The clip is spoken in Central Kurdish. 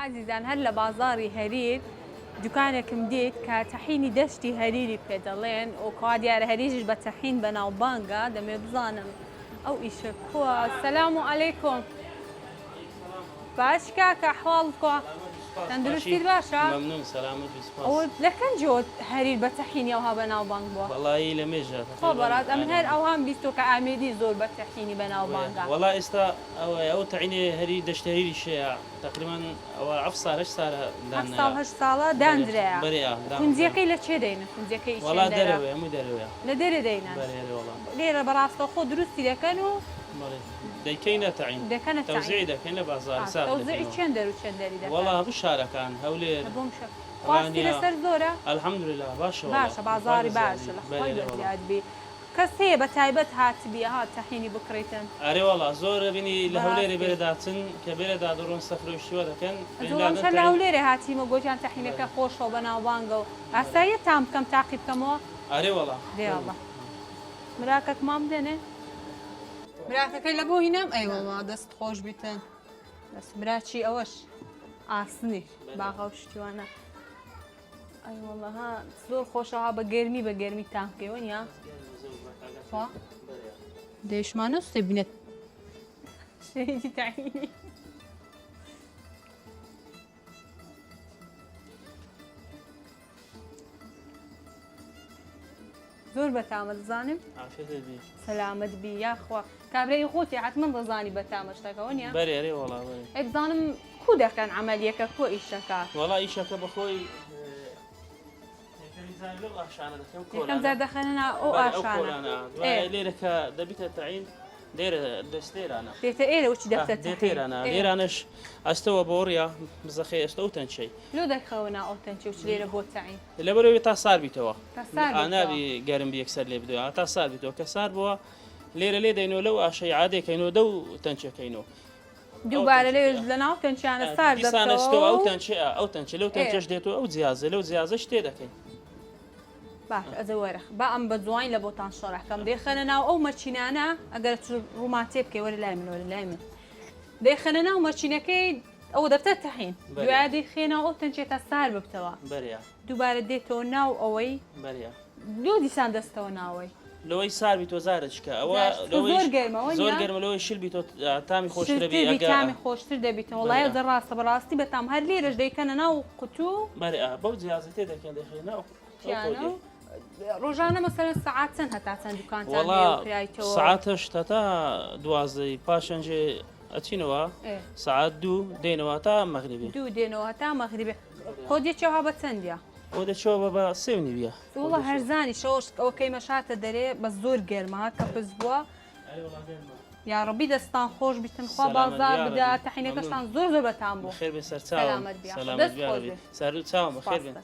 عزیزان هەر لە بازاڕی هەریر دوکانێکم دیت کە تەحینی دەشتی هەریری پێ دەڵێن و کا دیارە هەریژش بە تەحین بەناوبانگە دەمێ بزانم ئەو ئیشە کووە. سەلام و عەلەیکۆم. باش کاکە ئەحواڵتکە؟ تەندروستیت باشە؟ ممنون سلامت بسپاس. ئەوە لە کەنجەوە هەریر بە تەحینی ئەوها بەناوبانگ بووە؟ وەڵی لە مێژە خۆ بەڕات ئەم هەر ئەوهام بیستۆ کە ئامێدی زۆر بە تەحینی بەناوبانگە. وەڵا ئێستا ئەو تەعینێ هەری دەشتە هەریری شەیە تقریبا ئەوە 7 ساڵ 8 ساڵە ساڵ 8 ساڵە دانرەیە. بەرێ کونجیەکەی لە چێ دەینە؟ کونجیەکەی وەڵا دەرەوێ هەموو دەرەوێ لە دەرە دەینە. لێرە بەڕاستە خۆ دروستی دەکەن و دەیکەینە تەعین دەکەنە تەوزیعی دەکەین لە بازار ساغ تەوزیعی چەند دەر و چەند دەری دەکەن؟ وەڵا هەموو شارەکان هەولێر خواستی لەسەر زۆرە؟ ئەلحەمدوللا باشە باشە بازاری باشە لە خۆی زیاد بێ. کەس هەیە بە تایبەت هاتبیە هات تەحینی بکڕیتن؟ ئەرێ وەڵا زۆر بینی لە هەولێرە بێرەداچن کە بێرەدا دەڕۆن سەفرۆشتیوە دەکەن زۆڵەمشە لە هەولێرە هاتیمە گۆجان تەحینەکە خۆشەوە بەناوبانگە و ئاساییە تام بکەم تاقی بکەمەوە؟ ئەرێ وەڵا دێوەڵا مراکەک مام دێنێ؟ مراکەکەی لە بۆ هینام ئەیوەڵا دەست خۆش بیتن. دەست مراچی ئەوەش ئاسنی باغە و شتیوانە. ئەیوەڵەها زۆر خۆشەها بە گەرمی تامکەوە نیە؟ دەیشمانە سوتێ بینێت شەیدی تەحینی. زۆر بەتامە دەزانم؟ سەلامت بی یاخوا کابرای خۆتی حتمما دەزانی بەتامە شتەکەەوە نیە؟ بەرێ ئەرێ وەڵا بەرێ. ئەی بزانم کو دەکەن عەمەلیەکە کۆ ئیشەکە؟ وەڵا ئیشەکە بەخۆی یەکەم جار دەخەنە ئەو ئاشانە لێرەکە دەبیتە تەعین لێرە دەستێرانە دێتە ئێرە وچی دەفتە دێتێرانە لێرانش ئەستەوە بۆ ڕیا بزەخێ ئێستا و تەنچەی لۆ دەخەونە ئەو تەنچی وچ لێرە بۆ تەعین لەبەرەوەی تا سار بیتەوە نابی گەرم یەکسەر لێ بدوێ تا سار بیتەوە کە سار بووە لێرە لێ دەینەوە لەو ئاشەی عادێکەینەوە دە و تەنچەکەینەوە دووبارە لێ لە ناو تەنچیانە سار دەستەوە ئەو تەنچ لەو تەنچەش دێتەوە ئەو جیازە لەو جیازەش تێ دەکەین. باش ئەزە وەرە با ئەم بە جوین لە بۆتان شۆڕەکەم دەیخەنە ناو ئەو مەچینانە ئەگەر ڕوومان تێ بکەی وەرە لای من وەرە لای من دەیخەنە ناو مەچینەکەی ئەوە دەفتە تەحین دوای دەیخێنە ئەو تەنچێتە سار ببتەوە دووبارە دێتەوە ناو ئەوەی لۆ دیسان دەستەوە ناوەی لەوەی ساروی تۆ زارچکە ئەوە زۆر گەرمەوەی شلبی تۆ تامی خۆشتر تامی خۆشتر دەبیتەوە وڵایە دە ڕاستە بەڕاستی بەتام هەر لێرەش دەیکەنە ناو قوتوو بەو جیازە تێ دەکەن دەخێنەوە ڕۆژانە مەسەلەن سەعات چەند هەتا چەند دوکانتان وەڵا سەعاتەش هەتا دوازدەی پاشەنجێ ئەچینەوە سەعات 2 دێنەوە تا مەغریبی 2 دێنەوە تا مەغریبی خۆ دێکەوە بە چەندە؟ ئەو دەچەوە بە 3 نیویە وڵا هەرزانی شەوەش ئەوە کەی مەشاتە دەرێ بە زۆر گەرمە کە پز بووە یاڕەبی دەستان خۆش بیتن خوا بازار بدا تەحینەکەشتان زۆر زۆر بەتان بوو خێر بێ سەر چاوم سەلامەت بیا سەر و چاوم خێر بێن.